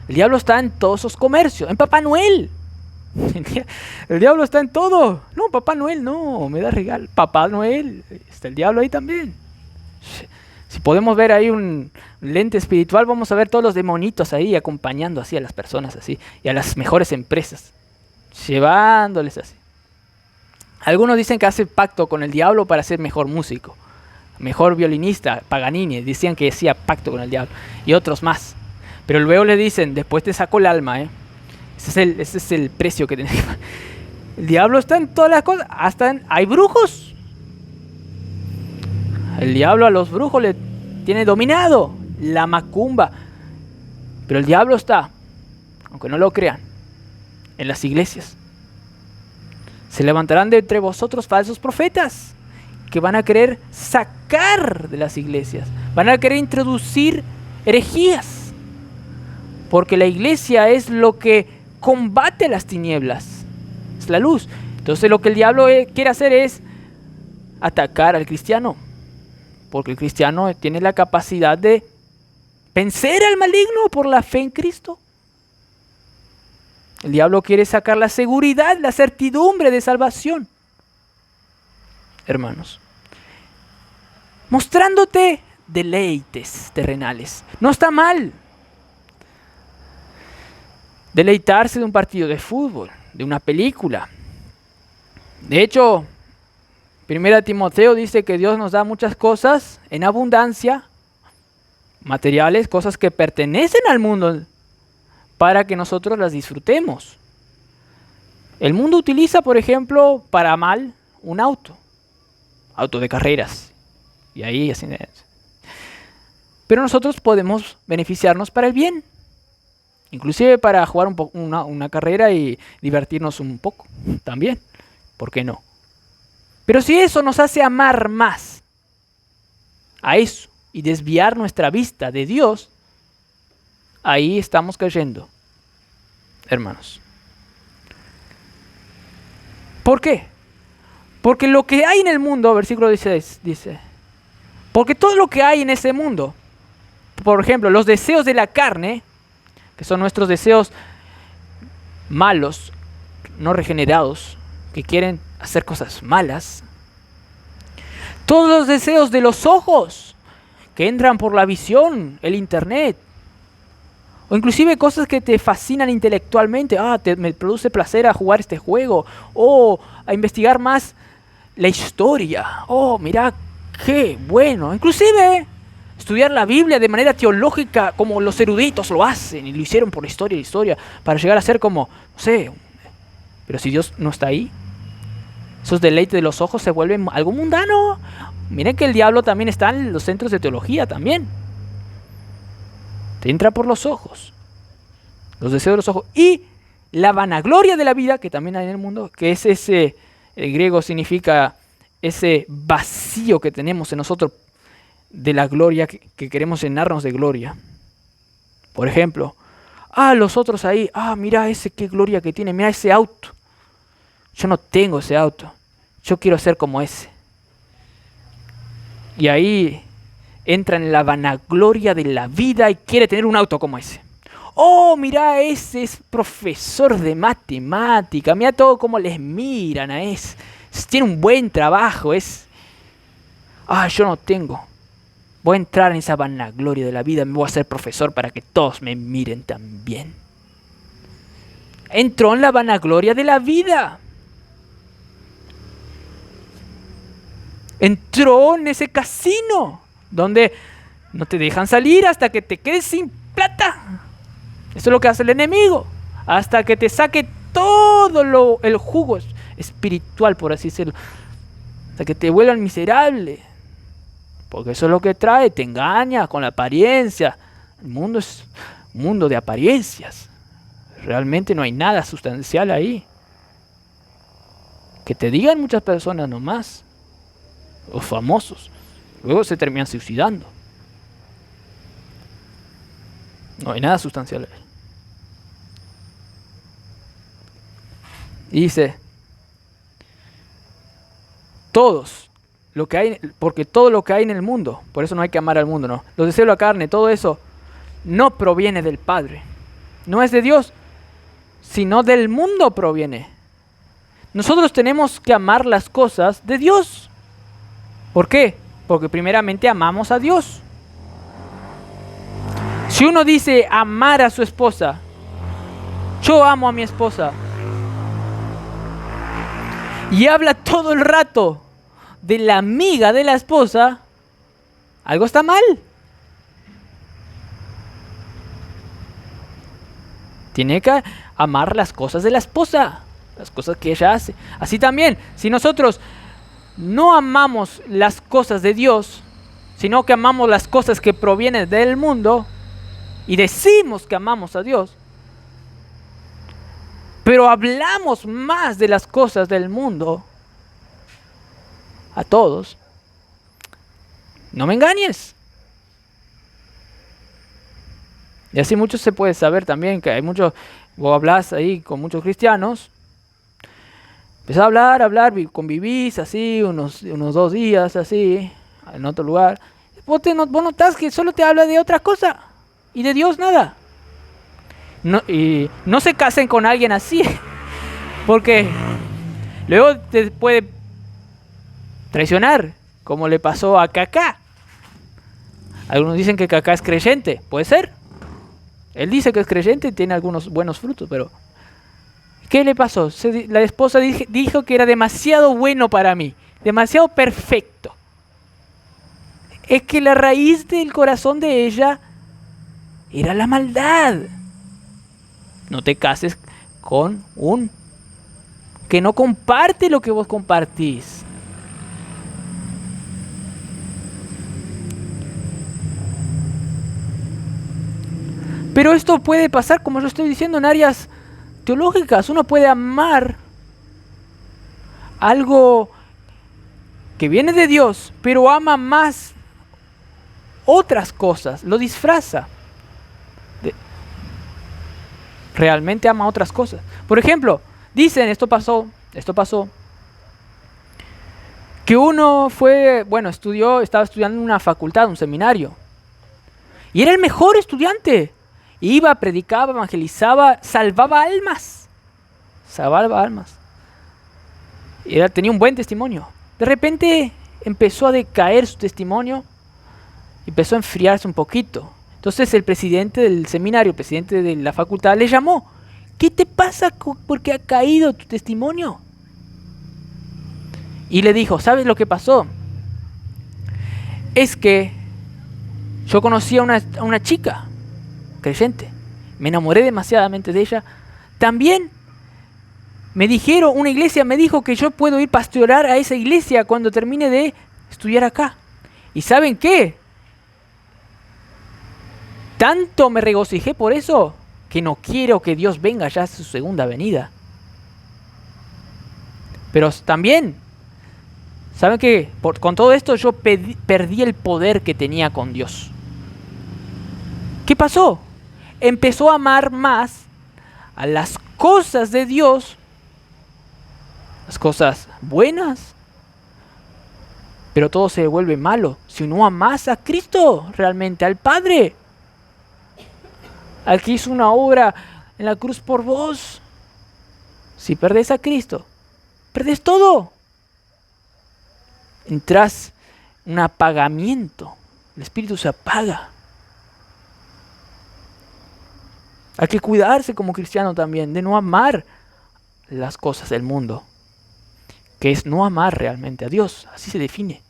El diablo está en todos esos comercios. En Papá Noel. El diablo está en todo. No, Papá Noel no, me da regalo. Papá Noel, está el diablo ahí también. Si podemos ver ahí un lente espiritual, vamos a ver todos los demonitos ahí acompañando así a las personas así. Y a las mejores empresas. Llevándoles así. Algunos dicen que hace pacto con el diablo para ser mejor músico. Mejor violinista, Paganini. Decían que hacía pacto con el diablo. Y otros más. Pero luego le dicen, después te saco el alma, Ese es el precio que tienes que pagar. El diablo está en todas las cosas. Hay brujos. El diablo a los brujos le tiene dominado. La macumba. Pero el diablo está, aunque no lo crean, en las iglesias. Se levantarán de entre vosotros falsos profetas que van a querer sacar de las iglesias. Van a querer introducir herejías. Porque la iglesia es lo que combate las tinieblas. Es la luz. Entonces lo que el diablo quiere hacer es atacar al cristiano. Porque el cristiano tiene la capacidad de vencer al maligno por la fe en Cristo. El diablo quiere sacar la seguridad, la certidumbre de salvación. Hermanos, mostrándote deleites terrenales. No está mal. deleitarse de un partido de fútbol, de una película. De hecho, 1 Timoteo dice que Dios nos da muchas cosas en abundancia, materiales, cosas que pertenecen al mundo, para que nosotros las disfrutemos. El mundo utiliza, por ejemplo, para mal, un auto de carreras, y ahí así. Pero nosotros podemos beneficiarnos para el bien, inclusive para jugar una carrera y divertirnos un poco, también, ¿por qué no? Pero si eso nos hace amar más a eso y desviar nuestra vista de Dios, ahí estamos cayendo, hermanos. ¿Por qué? Porque lo que hay en el mundo, versículo 16, dice, porque todo lo que hay en ese mundo, por ejemplo, los deseos de la carne, que son nuestros deseos malos, no regenerados, que quieren hacer cosas malas, todos los deseos de los ojos, que entran por la visión, el internet, o inclusive cosas que te fascinan intelectualmente. Me produce placer a jugar este juego, o a investigar más la historia. Mira, qué bueno. Inclusive estudiar la Biblia de manera teológica, como los eruditos lo hacen, y lo hicieron por la historia, para llegar a ser como, no sé. Pero si Dios no está ahí, esos deleites de los ojos se vuelven algo mundano. Miren que el diablo también está en los centros de teología también. Te entra por los ojos, los deseos de los ojos, y la vanagloria de la vida, que también hay en el mundo, que es ese, el griego significa ese vacío que tenemos en nosotros de la gloria, que queremos llenarnos de gloria. Por ejemplo, los otros ahí, mira ese, qué gloria que tiene, mira ese auto. Yo no tengo ese auto, yo quiero ser como ese. Y ahí entra en la vanagloria de la vida y quiere tener un auto como ese. Mira, ese es profesor de matemática, mira todo cómo les miran a ese. Tiene un buen trabajo, yo no tengo. Voy a entrar en esa vanagloria de la vida, me voy a ser profesor para que todos me miren también. Entró en la vanagloria de la vida. Entró en ese casino donde no te dejan salir hasta que te quedes sin plata. Eso es lo que hace el enemigo. Hasta que te saque todo el jugo espiritual, por así decirlo. Hasta que te vuelvan miserable. Porque eso es lo que trae, te engaña con la apariencia. El mundo es un mundo de apariencias. Realmente no hay nada sustancial ahí. Que te digan muchas personas nomás. Los famosos. Luego se terminan suicidando. No hay nada sustancial ahí. Y dice, porque todo lo que hay en el mundo, por eso no hay que amar al mundo, no. Los deseos de la carne, todo eso, no proviene del Padre. No es de Dios, sino del mundo proviene. Nosotros tenemos que amar las cosas de Dios. ¿Por qué? Porque primeramente amamos a Dios. Si uno dice amar a su esposa, yo amo a mi esposa, y habla todo el rato de la amiga de la esposa, algo está mal. Tiene que amar las cosas de la esposa, las cosas que ella hace. Así también, si nosotros no amamos las cosas de Dios, sino que amamos las cosas que provienen del mundo, y decimos que amamos a Dios, pero hablamos más de las cosas del mundo a todos, no me engañes. Y así mucho se puede saber también que hay muchos, vos hablas ahí con muchos cristianos, empezás a hablar, convivís así unos 2 días así, en otro lugar, vos notás que solo te habla de otra cosa y de Dios nada. Y no se casen con alguien así, porque luego te puede traicionar, como le pasó a Kaká. Algunos dicen que Kaká es creyente, puede ser, Él dice que es creyente y tiene algunos buenos frutos, pero ¿qué le pasó? La esposa dijo que era demasiado bueno para mí, demasiado perfecto. Es que la raíz del corazón de ella era la maldad. No te cases con un que no comparte lo que vos compartís. Pero esto puede pasar, como yo estoy diciendo, en áreas teológicas. Uno puede amar algo que viene de Dios, pero ama más otras cosas, lo disfraza. Realmente ama otras cosas. Por ejemplo, dicen, esto pasó, que uno estaba estudiando en una facultad, un seminario, y era el mejor estudiante. Iba, predicaba, evangelizaba, salvaba almas. Tenía un buen testimonio. De repente empezó a decaer su testimonio, empezó a enfriarse un poquito. Entonces el presidente del seminario, el presidente de la facultad, le llamó. ¿Qué te pasa porque ha caído tu testimonio? Y le dijo, ¿sabes lo que pasó? Es que yo conocí a una chica creyente, me enamoré demasiadamente de ella. También una iglesia me dijo que yo puedo ir pastorear a esa iglesia cuando termine de estudiar acá. ¿Y saben qué? Tanto me regocijé por eso que no quiero que Dios venga ya a su segunda venida. Pero también, ¿saben qué? Con todo esto yo perdí el poder que tenía con Dios. ¿Qué pasó? Empezó a amar más a las cosas de Dios, las cosas buenas, pero todo se vuelve malo si no amas a Cristo realmente, al Padre, al que hizo una obra en la cruz por vos. Si perdés a Cristo, perdés todo. Entras en un apagamiento, el espíritu se apaga. Hay que cuidarse como cristiano también de no amar las cosas del mundo, que es no amar realmente a Dios. Así se define,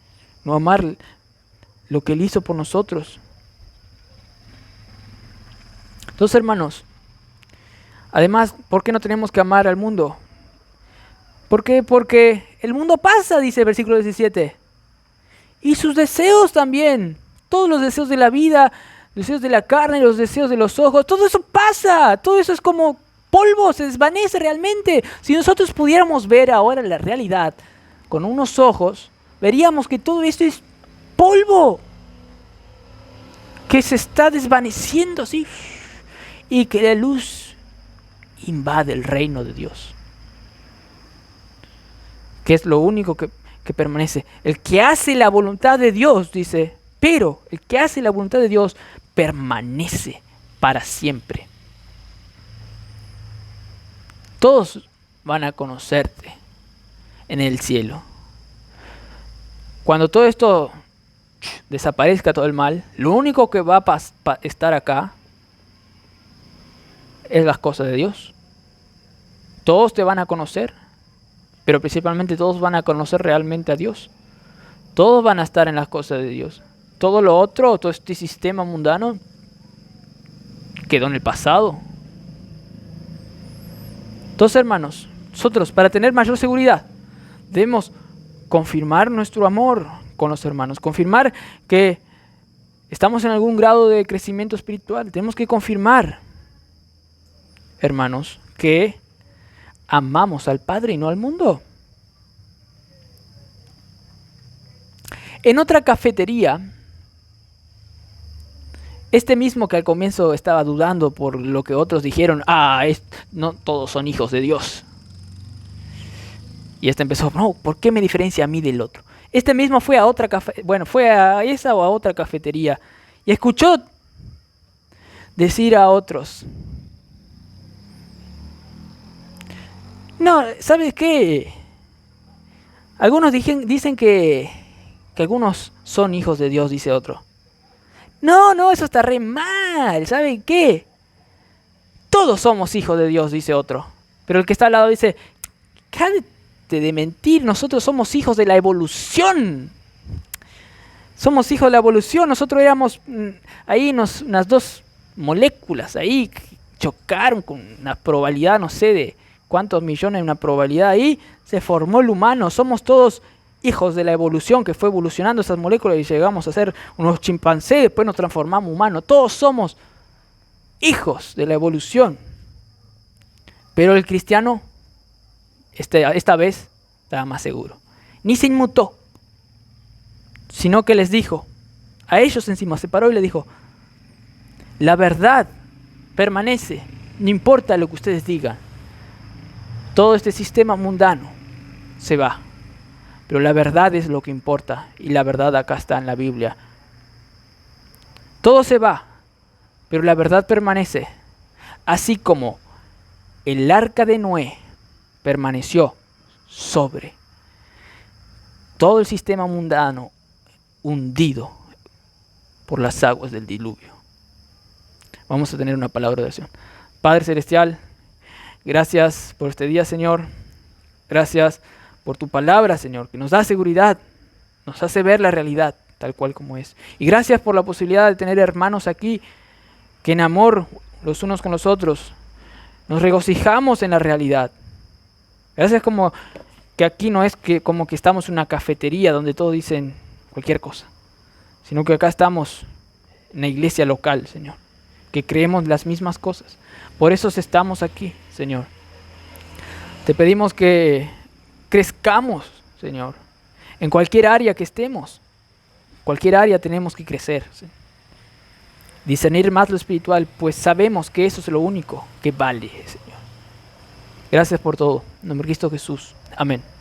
no amar lo que Él hizo por nosotros. Entonces, hermanos, además, ¿por qué no tenemos que amar al mundo? ¿Por qué? Porque el mundo pasa, dice el versículo 17, y sus deseos también, todos los deseos de la vida, deseos de la carne, los deseos de los ojos, todo eso pasa, todo eso es como polvo, se desvanece realmente. Si nosotros pudiéramos ver ahora la realidad con unos ojos, veríamos que todo esto es polvo, que se está desvaneciendo así, y que la luz invade el reino de Dios, que es lo único que permanece. El que hace la voluntad de Dios, dice, pero el que hace la voluntad de Dios permanece para siempre. Todos van a conocerte en el cielo. Cuando todo esto desaparezca, todo el mal, lo único que va a estar acá es las cosas de Dios. Todos te van a conocer, pero principalmente todos van a conocer realmente a Dios. Todos van a estar en las cosas de Dios. Todo lo otro, todo este sistema mundano, quedó en el pasado. Entonces, hermanos, nosotros, para tener mayor seguridad, debemos confirmar nuestro amor con los hermanos, confirmar que estamos en algún grado de crecimiento espiritual. Tenemos que confirmar, hermanos, que amamos al Padre y no al mundo. En otra cafetería, este mismo que al comienzo estaba dudando por lo que otros dijeron, no todos son hijos de Dios. Y este empezó, no, ¿por qué me diferencia a mí del otro? Este mismo fue a fue a esa o a otra cafetería y escuchó decir a otros, no, ¿sabes qué? Algunos dicen que algunos son hijos de Dios, dice otro. No, eso está re mal, ¿saben qué? todos somos hijos de Dios, dice otro. Pero el que está al lado dice, cállate de mentir, nosotros somos hijos de la evolución. Somos hijos de la evolución, nosotros éramos ahí unas dos moléculas, ahí chocaron con una probabilidad, no sé de cuántos millones, una probabilidad ahí, se formó el humano, somos todos hijos de la evolución, que fue evolucionando esas moléculas y llegamos a ser unos chimpancés, después nos transformamos humanos, todos somos hijos de la evolución. Pero el cristiano, esta vez, estaba más seguro. Ni se inmutó, sino que les dijo, a ellos encima se paró y les dijo, la verdad permanece, no importa lo que ustedes digan. Todo este sistema mundano se va, pero la verdad es lo que importa, y la verdad acá está en la Biblia. Todo se va, pero la verdad permanece, así como el arca de Noé permaneció sobre todo el sistema mundano hundido por las aguas del diluvio. Vamos a tener una palabra de oración. Padre Celestial, gracias por este día, Señor. Gracias por tu palabra, Señor, que nos da seguridad, nos hace ver la realidad tal cual como es. Y gracias por la posibilidad de tener hermanos aquí que en amor los unos con los otros nos regocijamos en la realidad. Gracias como que aquí no es que como que estamos en una cafetería donde todos dicen cualquier cosa, sino que acá estamos en la iglesia local, Señor, que creemos las mismas cosas. Por eso estamos aquí, Señor. Te pedimos que crezcamos, Señor, en cualquier área que estemos. Cualquier área tenemos que crecer, ¿sí? Discernir más lo espiritual, pues sabemos que eso es lo único que vale, Señor. Gracias por todo. En nombre de Cristo Jesús. Amén.